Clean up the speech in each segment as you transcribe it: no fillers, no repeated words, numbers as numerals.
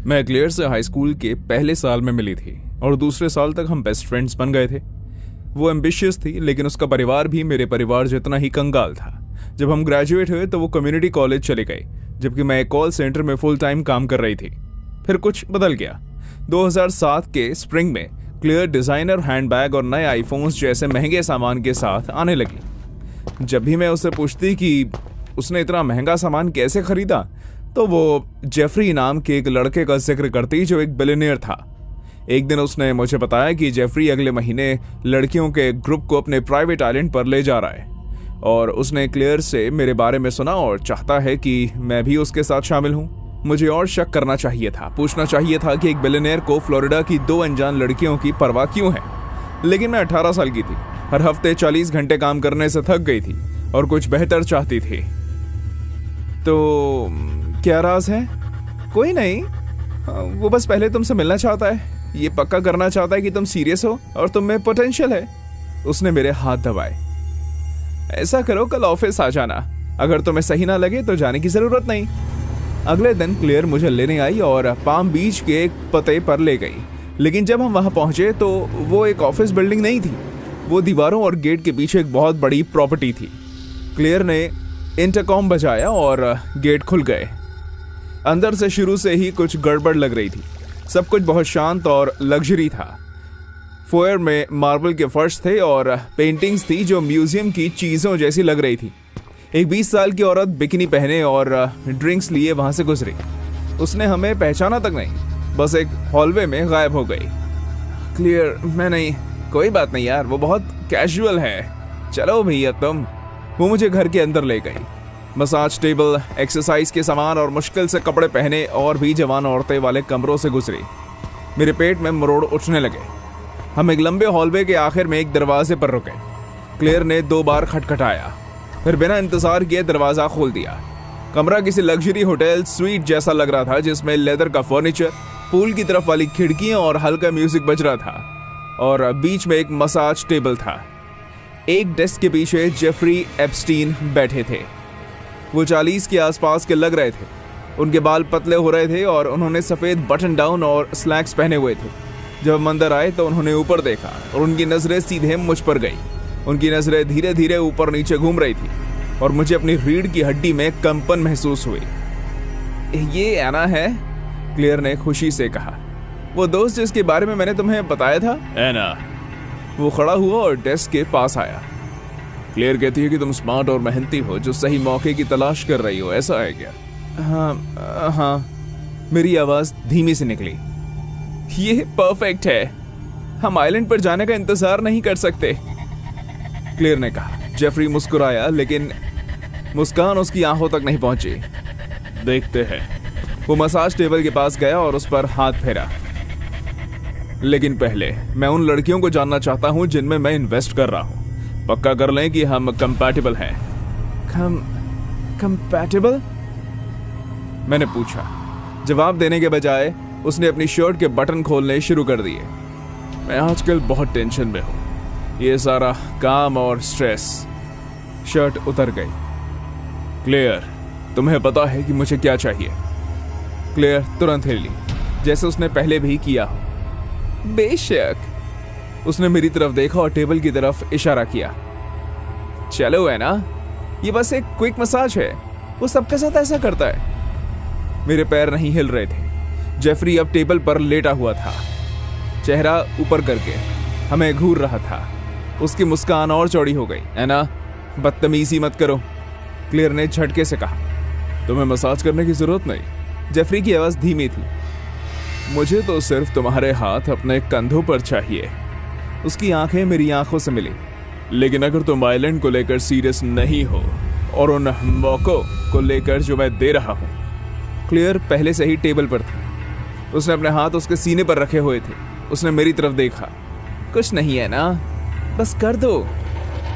मैं क्लियर से high school के पहले साल में मिली थी और दूसरे साल तक हम बेस्ट फ्रेंड्स बन गए थे। वो एम्बिशियस थी, लेकिन उसका परिवार भी मेरे परिवार जितना ही कंगाल था। जब हम ग्रेजुएट हुए तो वो कम्युनिटी कॉलेज चले गए, जबकि मैं एक कॉल सेंटर में फुल टाइम काम कर रही थी। फिर कुछ बदल गया। 2007 के स्प्रिंग में क्लियर डिजाइनर हैंडबैग और नए आईफोन्स जैसे महंगे सामान के साथ आने लगी। जब भी मैं उससे पूछती कि उसने इतना महंगा सामान कैसे खरीदा, तो वो जेफरी नाम के एक लड़के का जिक्र करती जो एक बिलियनियर था। एक दिन उसने मुझे बताया कि जेफरी अगले महीने लड़कियों के ग्रुप को अपने प्राइवेट आइलैंड पर ले जा रहा है और उसने क्लियर से मेरे बारे में सुना और चाहता है कि मैं भी उसके साथ शामिल हूं। मुझे और शक करना चाहिए था, पूछना चाहिए था कि एक बिलियनियर को फ्लोरिडा की 2 अनजान लड़कियों की परवाह क्यों है। लेकिन मैं 18 साल की थी, हर हफ्ते 40 घंटे काम करने से थक गई थी और कुछ बेहतर चाहती थी। तो क्या राज है? कोई नहीं, वो बस पहले तुमसे मिलना चाहता है, ये पक्का करना चाहता है कि तुम सीरियस हो और तुम में पोटेंशियल है। उसने मेरे हाथ दबाए। ऐसा करो, कल ऑफिस आ जाना, अगर तुम्हें सही ना लगे तो जाने की जरूरत नहीं। अगले दिन क्लियर मुझे लेने आई और पाम बीच के एक पते पर ले गई। लेकिन जब हम वहां पहुंचे तो वो एक ऑफिस बिल्डिंग नहीं थी, वो दीवारों और गेट के पीछे एक बहुत बड़ी प्रॉपर्टी थी। क्लियर ने इंटरकॉम बजाया और गेट खुल गए। अंदर से शुरू से ही कुछ गड़बड़ लग रही थी। सब कुछ बहुत शांत और लग्जरी था। फोयर में मार्बल के फर्श थे और पेंटिंग्स थी जो म्यूजियम की चीजों जैसी लग रही थी। एक 20 साल की औरत बिकिनी पहने और ड्रिंक्स लिए वहां से गुजरी। उसने हमें पहचाना तक नहीं, बस एक हॉलवे में गायब हो गई। क्लियर, मैं नहीं, कोई बात नहीं यार, वो बहुत कैजुअल है, चलो भैया तुम। वो मुझे घर के अंदर ले गई। मसाज टेबल, एक्सरसाइज के सामान और मुश्किल से कपड़े पहने और भी जवान औरतें वाले कमरों से गुजरी। मेरे पेट में मरोड़ उठने लगे। हम एक लंबे हॉलवे के आखिर में एक दरवाजे पर रुके। क्लियर ने 2 बार खटखटाया, फिर बिना इंतजार किए दरवाजा खोल दिया। कमरा किसी लग्जरी होटल स्वीट जैसा लग रहा था, जिसमें लेदर का फर्नीचर, पूल की तरफ वाली खिड़कियां और हल्का म्यूजिक बज रहा था और बीच में एक मसाज टेबल था। एक डेस्क के पीछे जेफरी एप्स्टीन बैठे थे। वो 40 के आसपास के लग रहे थे। उनके बाल पतले हो रहे थे और उन्होंने सफेद बटन डाउन और स्लैक्स पहने हुए थे। जब हम अंदर आए तो उन्होंने ऊपर देखा और उनकी नजरें सीधे मुझ पर गई। उनकी नजरें धीरे धीरे ऊपर नीचे घूम रही थी और मुझे अपनी रीढ़ की हड्डी में कंपन महसूस हुई। ये एना है, क्लियर ने खुशी से कहा, वो दोस्त जिसके बारे में मैंने तुम्हें बताया था। एना। वो खड़ा हुआ और डेस्क के पास आया। क्लियर कहती है कि तुम स्मार्ट और मेहनती हो, जो सही मौके की तलाश कर रही हो, ऐसा है क्या? हाँ। मेरी आवाज धीमी से निकली। ये परफेक्ट है, हम आइलैंड पर जाने का इंतजार नहीं कर सकते, क्लियर ने कहा। जेफरी मुस्कुराया, लेकिन मुस्कान उसकी आंखों तक नहीं पहुंची। देखते हैं। वो मसाज टेबल के पास गया और उस पर हाथ फेरा। लेकिन पहले मैं उन लड़कियों को जानना चाहता हूं जिनमें मैं इन्वेस्ट कर रहा हूं। पक्का कर लें कि हम कंपैटिबल हैं। कंपैटिबल? मैंने पूछा। जवाब देने के बजाय उसने अपनी शर्ट के बटन खोलने शुरू कर दिए। मैं आजकल बहुत टेंशन में हूं, ये सारा काम और स्ट्रेस। शर्ट उतर गई। क्लियर, तुम्हें पता है कि मुझे क्या चाहिए? क्लियर तुरंत हिली, जैसे उसने पहले भी किया हो। बेशक। उसने मेरी तरफ देखा और टेबल की तरफ इशारा किया। चलो है ना, ये बस एक क्विक मसाज है, वो सबके साथ ऐसा करता है। मेरे पैर नहीं हिल रहे थे। जेफरी अब टेबल पर लेटा हुआ था, चेहरा ऊपर करके हमें घूर रहा था। उसकी मुस्कान और चौड़ी हो गई। एना, बदतमीजी मत करो, क्लियर ने झटके से कहा। तुम्हें मसाज करने की जरूरत नहीं। जेफरी की आवाज धीमी थी। मुझे तो सिर्फ तुम्हारे हाथ अपने कंधों पर चाहिए। उसकी आंखें मेरी आंखों से मिली। लेकिन अगर तुम आइलैंड को लेकर सीरियस नहीं हो और उन मौकों को लेकर जो मैं दे रहा हूं। क्लियर पहले से ही टेबल पर थी। उसने अपने हाथ उसके सीने पर रखे हुए थे। उसने मेरी तरफ देखा। कुछ नहीं है ना, बस कर दो।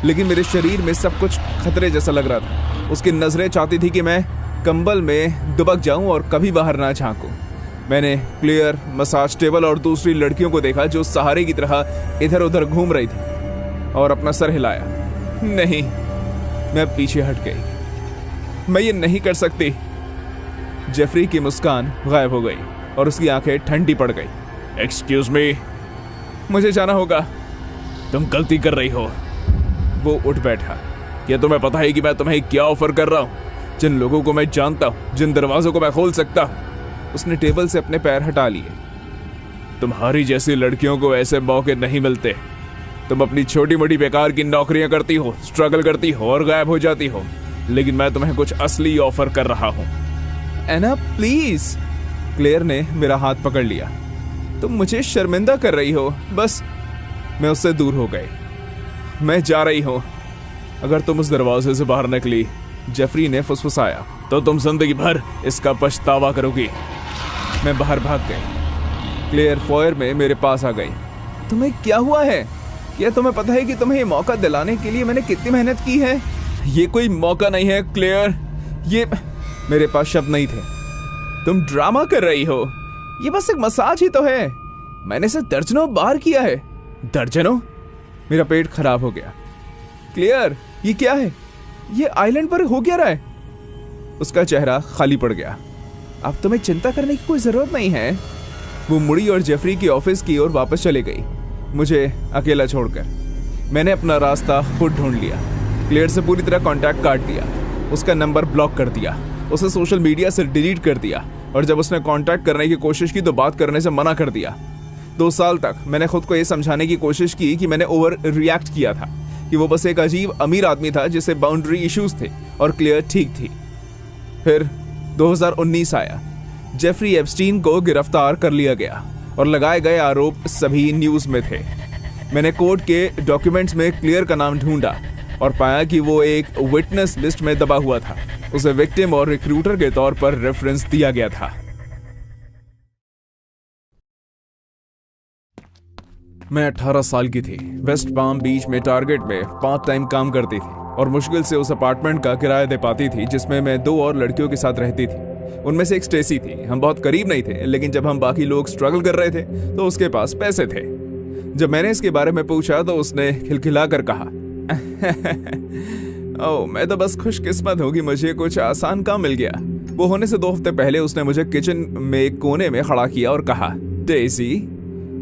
लेकिन मेरे शरीर में सब कुछ खतरे जैसा लग रहा था। उसकी नजरें चाहती थी कि मैं कंबल में दुबक जाऊं और कभी बाहर ना झांकूं। मैंने क्लियर, मसाज टेबल और दूसरी लड़कियों को देखा जो सहारे की तरह इधर उधर घूम रही थी और अपना सर हिलाया। नहीं, मैं पीछे हट गई। मैं ये नहीं कर सकती। जेफरी की मुस्कान गायब हो गई। और उसकी आंखें ठंडी पड़ गई। एक्सक्यूज मी, मुझे जाना होगा। तुम गलती कर रही हो। वो उठ बैठा। क्या तुम्हें पता है कि मैं तुम्हें क्या ऑफर कर रहा हूँ? जिन लोगों को मैं जानता हूँ, जिन दरवाजों को मैं खोल सकता हूँ। उसने टेबल से अपने पैर हटा लिए। तुम्हारी जैसी लड़कियों को ऐसे मौके नहीं मिलते। तुम अपनी छोटी मोटी बेकार की नौकरियां करती हो, स्ट्रगल करती हो और गायब हो जाती हो, लेकिन मैं तुम्हें कुछ असली ऑफर कर रहा हूँ। एना प्लीज। क्लेयर ने मेरा हाथ पकड़ लिया। तुम मुझे शर्मिंदा कर रही हो। बस। मैं उससे दूर हो गई। मैं जा रही हूँ। अगर तुम उस दरवाजे से बाहर निकली, जेफरी ने फुसफुसाया, तो तुम जिंदगी भर इसका पछतावा करोगी। मैं बाहर भाग गई। क्लेयर फॉयर में मेरे पास आ गई। तुम्हें क्या हुआ है? क्या तुम्हें पता है कि तुम्हें ये मौका दिलाने के लिए मैंने कितनी मेहनत की है? ये कोई मौका नहीं है क्लेयर। ये मेरे पास शब्द नहीं थे। तुम ड्रामा कर रही हो। ये बस एक मसाज ही तो है। मैंने इसे दर्जनों बार किया है। दर्जनों? मेरा पेट खराब हो गया। क्लियर, ये क्या है? ये आइलैंड पर हो क्या रहा है? उसका चेहरा खाली पड़ गया। अब तुम्हें चिंता करने की कोई जरूरत नहीं है। वो मुड़ी और जेफरी की ऑफिस की ओर वापस चले गई, मुझे अकेला छोड़कर। मैंने अपना रास्ता खुद ढूंढ लिया। क्लियर से पूरी तरह कांटेक्ट काट दिया। उसका नंबर ब्लॉक कर दिया। उसे सोशल मीडिया से डिलीट कर दिया। और जब उसने कांटेक्ट करने की कोशिश की तो बात करने से मना कर दिया। 2 साल तक मैंने खुद को यह समझाने की कोशिश की कि मैंने ओवर रिएक्ट किया था, कि वो बस एक अजीब अमीर आदमी था जिसे बाउंड्री इश्यूज थे और क्लियर ठीक थी। फिर 2019 आया। जेफरी एप्स्टीन को गिरफ्तार कर लिया गया और लगाए गए आरोप सभी न्यूज में थे। मैंने कोर्ट के डॉक्यूमेंट्स में क्लियर का नाम ढूंढा और पाया कि वो एक विटनेस लिस्ट में दबा हुआ था। उसे विक्टिम और रिक्रूटर के तौर पर रेफरेंस दिया गया था। मैं 18 साल की थी। वेस्ट पाम बीच में टारगेट में पार्ट टाइम काम करती थी और मुश्किल से उस अपार्टमेंट का किराया दे पाती थी जिसमें मैं 2 और लड़कियों के साथ रहती थी। उनमें से एक स्टेसी थी। हम बहुत करीब नहीं थे, लेकिन जब हम बाकी लोग स्ट्रगल कर रहे थे तो उसके पास पैसे थे। जब मैंने इसके बारे में पूछा तो उसने खिलखिलाकर कहा, ओह, मैं तो बस खुशकिस्मत हूँ कि मुझे कुछ आसान काम मिल गया। वो होने से 2 हफ्ते पहले उसने मुझे किचन में एक कोने में खड़ा किया और कहा, डेज़ी,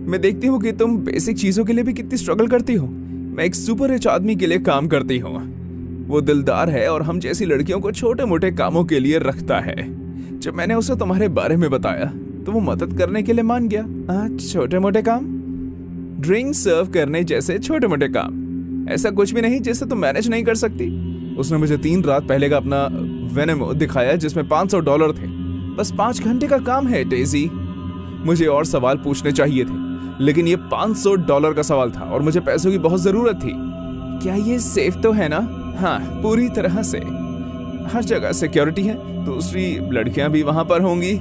मैं देखती हूँ कि तुम बेसिक चीजों के लिए भी कितनी स्ट्रगल करती हो। मैं एक सुपर रिच आदमी के लिए काम करती हूँ। वो दिलदार है और हम जैसी लड़कियों को छोटे मोटे कामों के लिए रखता है। जब मैंने उसे तुम्हारे बारे में बताया तो वो मदद करने के लिए मान गया। छोटे मोटे काम? ड्रिंक सर्व करने जैसे छोटे मोटे काम। ऐसा कुछ भी नहीं जिससे तुम मैनेज नहीं कर सकती। उसने मुझे 3 रात पहले का अपना वेनेमो दिखाया जिसमें $500 थे। बस 5 घंटे का काम है डेज़ी। मुझे और सवाल पूछने चाहिए थे, लेकिन ये $500 का सवाल था और मुझे पैसों की बहुत जरूरत थी। क्या ये सेफ तो है ना? हाँ, पूरी तरह से। हर जगह सिक्योरिटी है। दूसरी लड़कियां भी वहां पर होंगी।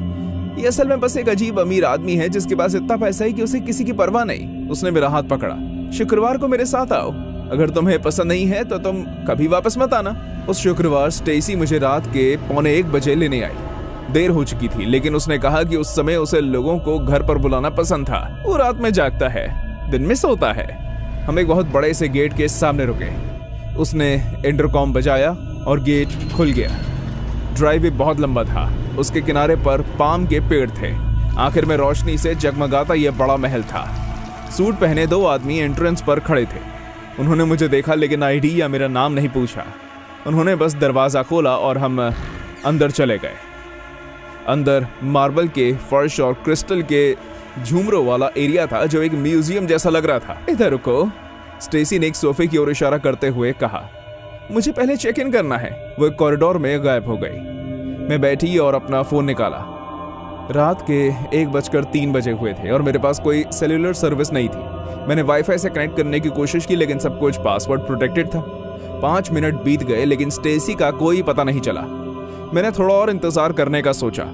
ये असल में बस एक अजीब अमीर आदमी है जिसके पास इतना पैसा है कि उसे किसी की परवाह नहीं। उसने मेरा हाथ पकड़ा। शुक्रवार को मेरे साथ आओ। अगर तुम्हें पसंद नहीं है तो तुम कभी वापस मत आना। उस शुक्रवार स्टेसी मुझे रात के 1:45 बजे लेने आई। देर हो चुकी थी, लेकिन उसने कहा कि उस समय उसे लोगों को घर पर बुलाना पसंद था। वो रात में जागता है, दिन में सोता है। हम एक बहुत बड़े से गेट के सामने रुके। उसने इंटरकॉम बजाया और गेट खुल गया। ड्राइववे बहुत लंबा था। उसके किनारे पर पाम के पेड़ थे। आखिर में रोशनी से जगमगाता यह बड़ा महल था। सूट पहने 2 आदमी एंट्रेंस पर खड़े थे। उन्होंने मुझे देखा, लेकिन आईडी या मेरा नाम नहीं पूछा। उन्होंने बस दरवाजा खोला और हम अंदर चले गए। अंदर मार्बल के फर्श और क्रिस्टल के झूमरों वाला एरिया था जो एक म्यूजियम जैसा लग रहा था। इधर रुको, स्टेसी ने एक सोफे की ओर इशारा करते हुए कहा। मुझे पहले चेक इन करना है। वो एक कॉरिडोर में गायब हो गई। मैं बैठी और अपना फोन निकाला। रात के 1:03 बजे हुए थे और मेरे पास कोई सेल्यूलर सर्विस नहीं थी। मैंने वाईफाई से कनेक्ट करने की कोशिश की, लेकिन सब कुछ पासवर्ड प्रोटेक्टेड था। 5 मिनट बीत गए, लेकिन स्टेसी का कोई पता नहीं चला। मैंने थोड़ा और इंतजार करने का सोचा।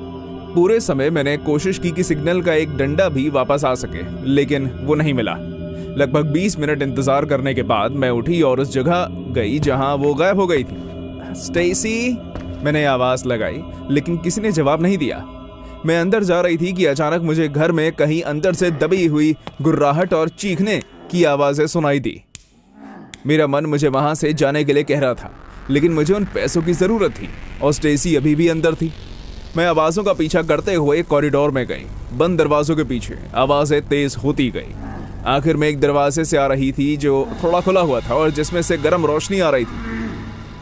पूरे समय मैंने कोशिश की कि सिग्नल का एक डंडा भी वापस आ सके, लेकिन वो नहीं मिला। लगभग 20 मिनट इंतजार करने के बाद मैं उठी और उस जगह गई जहां वो गायब हो गई थी। स्टेसी, मैंने आवाज लगाई, लेकिन किसी ने जवाब नहीं दिया। मैं अंदर जा रही थी कि अचानक मुझे घर में कहीं अंदर से दबी हुई गुर्राहट और चीखने की आवाजें सुनाई दी। मेरा मन मुझे वहां से जाने के लिए कह रहा था, लेकिन मुझे उन पैसों की जरूरत थी और स्टेसी अभी भी अंदर थी। मैं आवाजों का पीछा करते हुए कॉरिडोर में गई। बंद दरवाजों के पीछे आवाजें तेज होती गई। आखिर में एक दरवाजे से आ रही थी जो थोड़ा खुला हुआ था और जिसमें से गर्म रोशनी आ रही थी।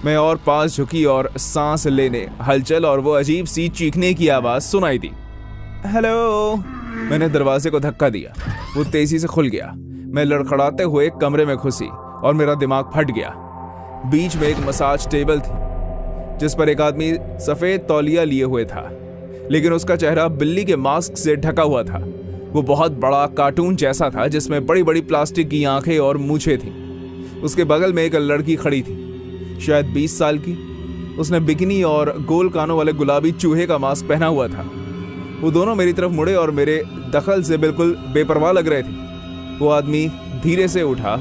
मैं और पास झुकी और सांस लेने, हलचल और वो अजीब सी चीखने की आवाज सुनाई दी। हेलो। मैंने दरवाजे को धक्का दिया। वो तेजी से खुल गया। मैं लड़खड़ाते हुए कमरे में घुसी और मेरा दिमाग फट गया। बीच में एक मसाज टेबल थी जिस पर एक आदमी सफेद तौलिया लिए हुए था, लेकिन उसका चेहरा बिल्ली के मास्क से ढका हुआ था। वो बहुत बड़ा कार्टून जैसा था जिसमें बड़ी बड़ी प्लास्टिक की आंखें और मूछें थी। उसके बगल में एक लड़की खड़ी थी, शायद 20 साल की। उसने बिकिनी और गोल कानों वाले गुलाबी चूहे का मास्क पहना हुआ था। वो दोनों मेरी तरफ मुड़े और मेरे दखल से बिल्कुल बेपरवाह लग रहे थे। वो आदमी धीरे से उठा।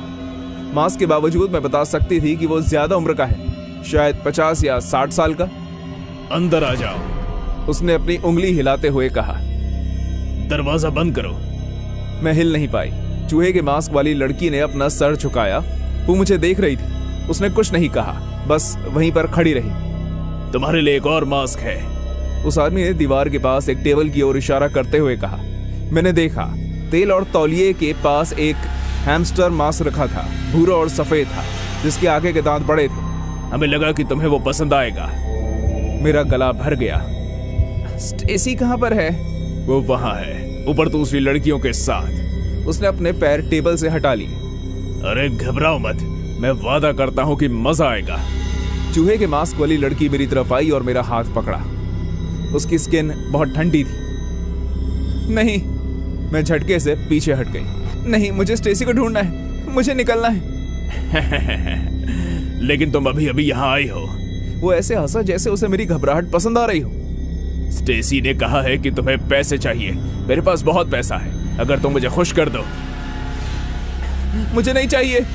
मास्क के बावजूद मैं बता सकती थी कि वो ज्यादा उम्र का है, शायद 50 या 60 साल का। अंदर आ जाओ, उसने अपनी उंगली हिलाते हुए कहा। दरवाजा बंद करो। मैं हिल नहीं पाई। चूहे के मास्क वाली लड़की ने अपना सर झुकाया। वो मुझे देख रही थी। उसने कुछ नहीं कहा, बस वहीं पर खड़ी रही। तुम्हारे लिए एक और मास्क है। उस आदमी ने दीवार के पास एक टेबल की ओर इशारा करते हुए कहा। मैंने देखा, तेल और तौलिए के पास एक हैमस्टर मास्क रखा था, भूरा और सफेद था, जिसके आगे के दांत बड़े थे। हमें लगा कि तुम्हें वो पसंद आएगा। मेरा गला भर गया। स्टेसी कहाँ पर है? वो वहां है, ऊपर दूसरी लड़कियों के साथ। उसने अपने पैर टेबल से हटा लिए। अरे घबराओ मत, मैं वादा करता हूँ कि मजा आएगा। चूहे के मास्क वाली लड़की मेरी तरफ आई और मेरा हाथ पकड़ा। उसकी स्किन बहुत ठंडी थी। नहीं, मैं झटके से पीछे हट गई। नहीं, मुझे स्टेसी को ढूंढना है, मुझे निकलना है। लेकिन तुम अभी अभी यहाँ आई हो। वो ऐसे हंसा जैसे उसे मेरी घबराहट पसंद आ रही हो। स्टेसी ने कहा है कि तुम्हें पैसे चाहिए। मेरे पास बहुत पैसा है, अगर तुम मुझे खुश कर दो। मुझे नहीं चाहिए।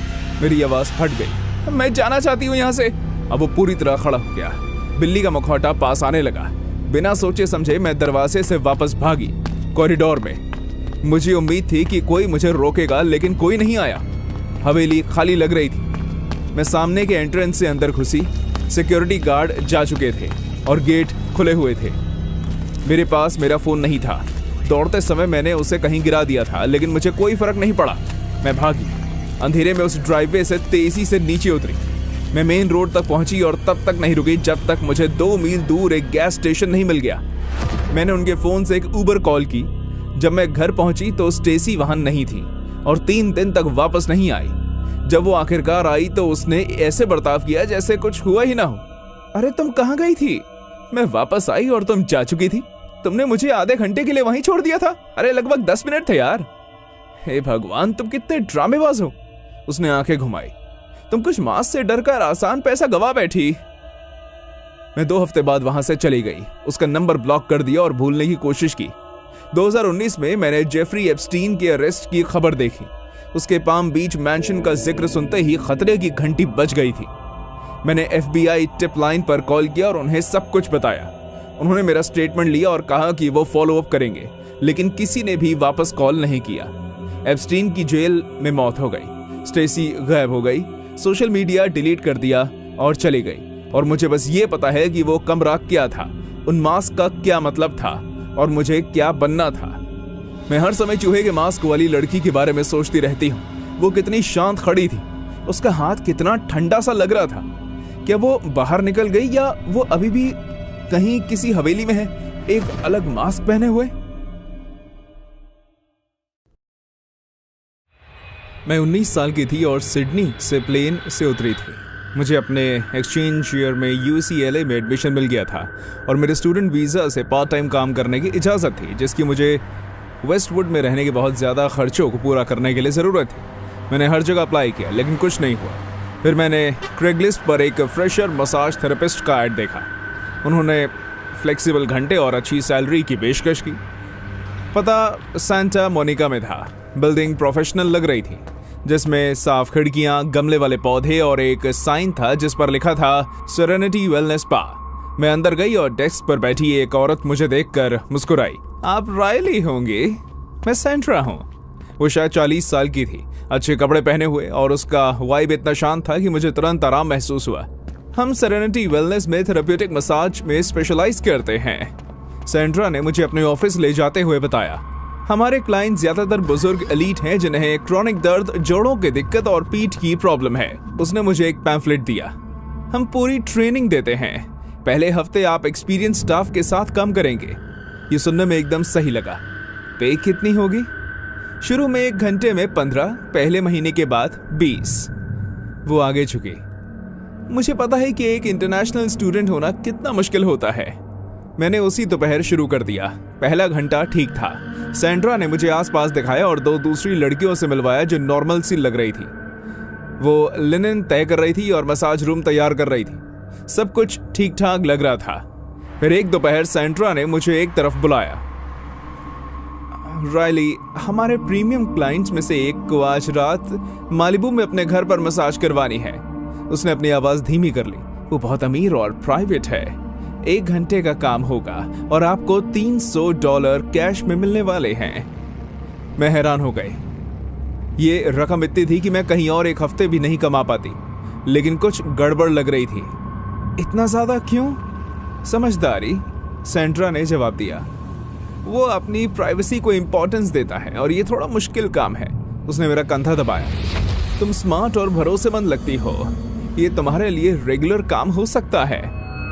मेरी आवाज फट गई। मैं जाना चाहती हूँ यहाँ से। अब वो पूरी तरह खड़ा हो गया। बिल्ली का मुखौटा पास आने लगा। बिना सोचे समझे मैं दरवाजे से वापस भागी कॉरिडोर में। मुझे उम्मीद थी कि कोई मुझे रोकेगा, लेकिन कोई नहीं आया। हवेली खाली लग रही थी। मैं सामने के एंट्रेंस से अंदर घुसी। सिक्योरिटी गार्ड जा चुके थे और गेट खुले हुए थे। मेरे पास मेरा फोन नहीं था। दौड़ते समय मैंने उसे कहीं गिरा दिया था, लेकिन मुझे कोई फर्क नहीं पड़ा। मैं भागी। अंधेरे में उस ड्राइववे से तेजी से नीचे उतरी। मैं मेन रोड तक पहुंची और तब तक नहीं रुकी जब तक मुझे 2 मील दूर एक गैस स्टेशन नहीं मिल गया। मैंने उनके फोन से एक उबर कॉल की। जब मैं घर पहुंची तो स्टेसी वहां नहीं थी और 3 दिन तक वापस नहीं आई। जब वो आखिरकार आई तो उसने ऐसे बर्ताव किया जैसे कुछ हुआ ही ना हो। अरे तुम कहाँ गई थी? मैं वापस आई और तुम जा चुकी थी। तुमने मुझे आधे घंटे के लिए वहीं छोड़ दिया था। अरे लगभग 10 मिनट थे यार। हे भगवान, तुम कितने ड्रामेबाज हो। उसने आंखें घुमाई। तुम कुछ मास्क से डरकर आसान पैसा गवा बैठी। मैं 2 हफ्ते बाद वहां से चली गई। उसका नंबर ब्लॉक कर दिया और भूलने की कोशिश की। 2019 में मैंने जेफरी एप्स्टीन के अरेस्ट की खबर देखी। उसके पाम बीच मैंशन का जिक्र सुनते ही खतरे की घंटी बज गई थी। मैंने FBI टिप लाइन पर कॉल किया और उन्हें सब कुछ बताया। उन्होंने मेरा स्टेटमेंट लिया और कहा कि वो फॉलो अप करेंगे, लेकिन किसी ने भी वापस कॉल नहीं किया। एप्स्टीन की जेल में मौत हो गई। स्टेसी गायब हो गई। सोशल मीडिया डिलीट कर दिया और चली गई। और मुझे बस ये पता है कि वो कमरा क्या था, उन मास्क का क्या मतलब था और मुझे क्या बनना था। मैं हर समय चूहे के मास्क वाली लड़की के बारे में सोचती रहती हूँ। वो कितनी शांत खड़ी थी। उसका हाथ कितना ठंडा सा लग रहा था। क्या वो बाहर निकल गई या वो अभी भी कहीं किसी हवेली में है, एक अलग मास्क पहने हुए? मैं 19 साल की थी और सिडनी से प्लेन से उतरी थी। मुझे अपने एक्सचेंज ईयर में UCLA में एडमिशन मिल गया था और मेरे स्टूडेंट वीज़ा से पार्ट टाइम काम करने की इजाज़त थी, जिसकी मुझे वेस्टवुड में रहने के बहुत ज़्यादा खर्चों को पूरा करने के लिए ज़रूरत थी। मैंने हर जगह अप्लाई किया, लेकिन कुछ नहीं हुआ। फिर मैंने क्रेगलिस्ट पर एक फ्रेशर मसाज थेरेपिस्ट का ऐड देखा। उन्होंने फ्लेक्सिबल घंटे और अच्छी सैलरी की पेशकश की। पता सांता मोनिका में था। बिल्डिंग प्रोफेशनल लग रही थी, जिसमें साफ खिड़कियां, गमले वाले पौधे और एक साइन था जिस पर लिखा था सेरेनिटी वेलनेस स्पा। मैं अंदर गई और डेस्क पर बैठी एक औरत मुझे देखकर मुस्कुराई। आप रायली होंगी? मैं सैंड्रा हूँ। वो शायद 40 साल की थी, अच्छे कपड़े पहने हुए, और उसका वाइब इतना शांत था कि मुझे तुरंत आराम महसूस हुआ। हम सेरेनिटी वेलनेस में थेरेप्यूटिक मसाज में स्पेशलाइज करते हैं। सैंड्रा ने मुझे अपने ऑफिस ले जाते हुए बताया, हमारे क्लाइंट ज्यादातर बुजुर्ग एलीट हैं जिन्हें क्रॉनिक दर्द, जोड़ों की दिक्कत और पीठ की प्रॉब्लम है। उसने मुझे एक पैम्फलेट दिया। हम पूरी ट्रेनिंग देते हैं। पहले हफ्ते आप एक्सपीरियंस स्टाफ के साथ काम करेंगे। ये सुनने में एकदम सही लगा। पे कितनी होगी? शुरू में 1 घंटे में 15, पहले महीने के बाद 20। वो आगे झुकी। मुझे पता है कि एक इंटरनेशनल स्टूडेंट होना कितना मुश्किल होता है। मैंने उसी दोपहर शुरू कर दिया। पहला घंटा ठीक था। सैंड्रा ने मुझे आसपास दिखाया और 2 दूसरी लड़कियों से मिलवाया जो नॉर्मल सी लग रही थी। वो लिनन तय कर रही थी और मसाज रूम तैयार कर रही थी। सब कुछ ठीक ठाक लग रहा था। फिर एक दोपहर सैंड्रा ने मुझे एक तरफ बुलाया। रायली, हमारे प्रीमियम क्लाइंट्स में से एक को आज रात मालिबू में अपने घर पर मसाज करवानी है। उसने अपनी आवाज धीमी कर ली। वो बहुत अमीर और प्राइवेट है। 1 घंटे का काम होगा और आपको $300 कैश में मिलने वाले हैं। मैं हैरान हो गई। ये रकम इतनी थी कि मैं कहीं और 1 हफ्ते भी नहीं कमा पाती, लेकिन कुछ गड़बड़ लग रही थी। इतना ज्यादा क्यों? समझदारी, सैंड्रा ने जवाब दिया। वो अपनी प्राइवेसी को इंपॉर्टेंस देता है और ये थोड़ा मुश्किल काम है। उसने मेरा कंधा दबाया। तुम स्मार्ट और भरोसेमंद लगती हो। ये तुम्हारे लिए रेगुलर काम हो सकता है।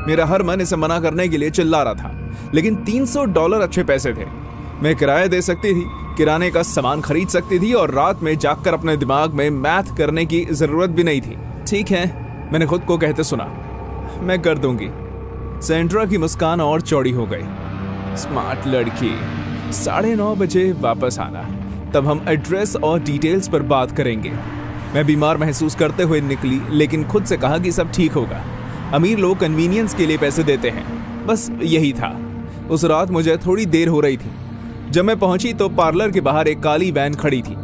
मेरा हर मन इसे मना करने के लिए चिल्ला रहा था, लेकिन $300 अच्छे पैसे थे। मैं किराया दे सकती थी, किराने का सामान खरीद सकती थी और रात में जागकर अपने दिमाग में मैथ करने की जरूरत भी नहीं थी। ठीक है, मैंने खुद को कहते सुना, मैं कर दूंगी। सैंड्रा की मुस्कान और चौड़ी हो गई। स्मार्ट लड़की। 9:30 बजे वापस आना, तब हम एड्रेस और डिटेल्स पर बात करेंगे। मैं बीमार महसूस करते हुए निकली, लेकिन खुद से कहा कि सब ठीक होगा। अमीर लोग कन्वीनियंस के लिए पैसे देते हैं, बस यही था। उस रात मुझे थोड़ी देर हो रही थी। जब मैं पहुंची तो पार्लर के बाहर एक काली वैन खड़ी थी।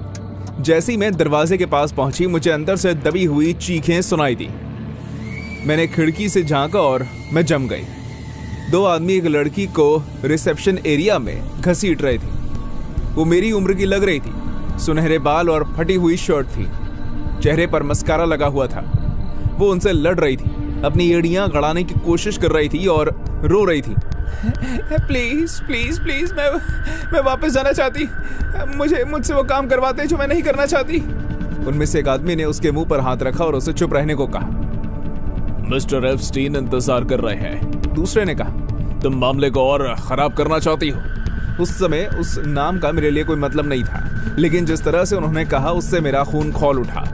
जैसे ही मैं दरवाजे के पास पहुंची, मुझे अंदर से दबी हुई चीखें सुनाई दी। मैंने खिड़की से झांका और मैं जम गई। 2 आदमी एक लड़की को रिसेप्शन एरिया में घसीट रहे थे। वो मेरी उम्र की लग रही थी। सुनहरे बाल और फटी हुई शर्ट थी। चेहरे पर मस्कारा लगा हुआ था। वो उनसे लड़ रही थी, अपनी एड़ियां गड़ाने की कोशिश कर रही थी और रो रही थी। प्लीज प्लीज प्लीज, मैं वापस जाना चाहती। मुझसे वो काम करवाते जो मैं नहीं करना चाहती। उनमें से एक आदमी ने उसके मुंह पर हाथ रखा और उसे चुप रहने को कहा। मिस्टर एप्स्टीन इंतजार कर रहे हैं, दूसरे ने कहा। तुम मामले को और खराब करना चाहती हो? उस समय उस नाम का मेरे लिए कोई मतलब नहीं था, लेकिन जिस तरह से उन्होंने कहा उससे मेरा खून खौल उठा।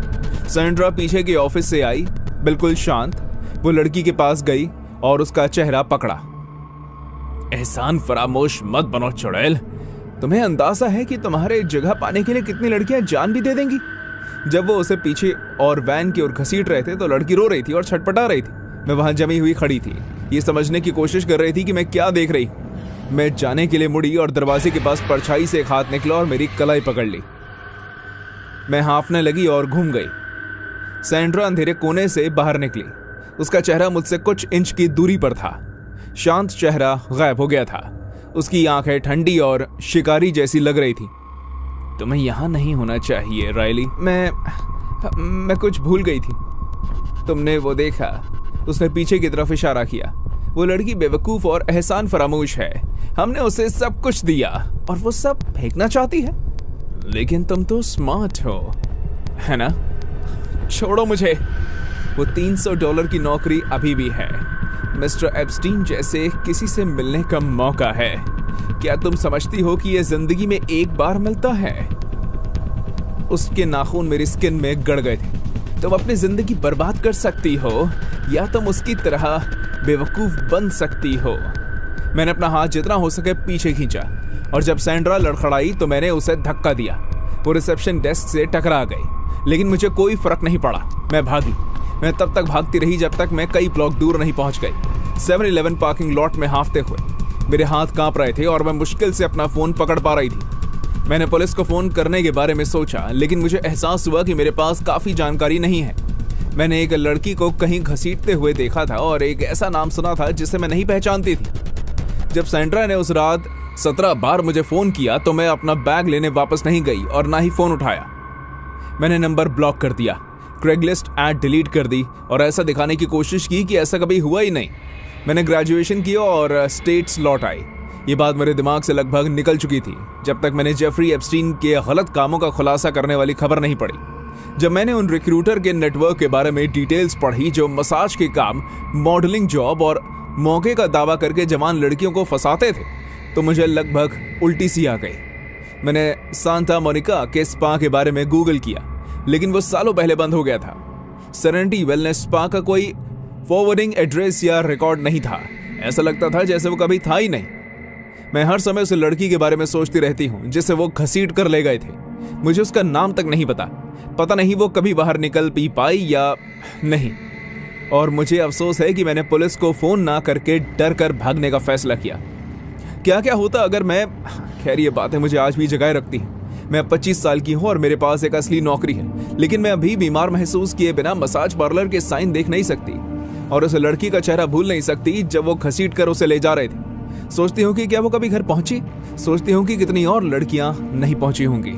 सैंड्रा पीछे के ऑफिस से आई, बिल्कुल शांत। वो लड़की के पास गई और उसका चेहरा पकड़ा। एहसान फरामोश मत बनो चुड़ैल। तुम्हें अंदाजा है कि तुम्हारे जगह पाने के लिए कितनी लड़कियां जान भी दे देंगी? जब वो उसे पीछे और वैन की ओर घसीट रहे थे तो लड़की रो रही थी और छटपटा रही थी। मैं वहां जमी हुई खड़ी थी, ये समझने की कोशिश कर रही थी कि मैं क्या देख रही हूं। मैं जाने के लिए मुड़ी और दरवाजे के पास परछाई से एक हाथ निकला और मेरी कलाई पकड़ ली। मैं हाँफने लगी और घूम गई। सैंड्रा अंधेरे कोने से बाहर निकली। उसका चेहरा मुझसे कुछ इंच की दूरी पर था। शांत चेहरा गायब हो गया था। उसकी आंखें ठंडी और शिकारी जैसी लग रही थी। तुम्हें यहां नहीं होना चाहिए रायली। मैं कुछ भूल गई थी। तुमने वो देखा? उसने पीछे की तरफ इशारा किया। वो लड़की बेवकूफ और एहसान फरामोश है। हमने उसे सब कुछ दिया और वो सब फेंकना चाहती है। लेकिन तुम तो स्मार्ट हो, है ना? छोड़ो मुझे। वो $300 की नौकरी अभी भी है। मिस्टर एप्स्टीन जैसे किसी से मिलने का मौका है। क्या तुम समझती हो कि यह जिंदगी में एक बार मिलता है? उसके नाखून मेरी स्किन में गड़ गए थे। तुम अपनी जिंदगी बर्बाद कर सकती हो या तुम उसकी तरह बेवकूफ बन सकती हो। मैंने अपना हाथ जितना हो सके पीछे खींचा और जब सैंड्रा लड़खड़ाई तो मैंने उसे धक्का दिया। वो रिसेप्शन डेस्क से टकरा गई, लेकिन मुझे कोई फर्क नहीं पड़ा। मैं भागी। मैं तब तक भागती रही जब तक मैं कई ब्लॉक दूर नहीं पहुंच गई। 7-Eleven पार्किंग लॉट में हाँफते हुए मेरे हाथ कांप रहे थे और मैं मुश्किल से अपना फोन पकड़ पा रही थी। मैंने पुलिस को फोन करने के बारे में सोचा, लेकिन मुझे एहसास हुआ कि मेरे पास काफी जानकारी नहीं है। मैंने एक लड़की को कहीं घसीटते हुए देखा था और एक ऐसा नाम सुना था जिसे मैं नहीं पहचानती थी। जब सैंड्रा ने उस रात 17 बार मुझे फोन किया तो मैं अपना बैग लेने वापस नहीं गई और ना ही फोन उठाया। मैंने नंबर ब्लॉक कर दिया, क्रेगलिस्ट ऐड डिलीट कर दी और ऐसा दिखाने की कोशिश की कि ऐसा कभी हुआ ही नहीं। मैंने ग्रेजुएशन किया और स्टेट्स लौट आई। ये बात मेरे दिमाग से लगभग निकल चुकी थी जब तक मैंने जेफरी एप्स्टीन के गलत कामों का खुलासा करने वाली खबर नहीं पढ़ी। जब मैंने उन रिक्रूटर के नेटवर्क के बारे में डिटेल्स पढ़ी जो मसाज के काम, मॉडलिंग जॉब और मौके का दावा करके जवान लड़कियों को फंसाते थे, तो मुझे लगभग उल्टी सी आ गई। मैंने सांता मोनिका के स्पा के बारे में गूगल किया, लेकिन वो सालों पहले बंद हो गया था। सेरेनिटी वेलनेस स्पा का कोई फॉरवर्डिंग एड्रेस या रिकॉर्ड नहीं था। ऐसा लगता था जैसे वो कभी था ही नहीं। मैं हर समय उस लड़की के बारे में सोचती रहती हूँ जिसे वो घसीट कर ले गए थे। मुझे उसका नाम तक नहीं पता नहीं वो कभी बाहर निकल भी पाई या नहीं। और मुझे अफसोस है कि मैंने पुलिस को फोन ना करके डर कर भागने का फैसला किया। क्या क्या होता अगर मैं, खैर ये बातें मुझे आज भी जगाए रखती हैं। मैं 25 साल की हूँ और मेरे पास एक असली नौकरी है, लेकिन मैं अभी बीमार महसूस किए बिना मसाज पार्लर के साइन देख नहीं सकती और उस लड़की का चेहरा भूल नहीं सकती जब वो घसीट कर उसे ले जा रहे थे। सोचती हूँ कि क्या वो कभी घर पहुंची। सोचती हूँ कि कितनी और लड़कियां नहीं पहुंची होंगी।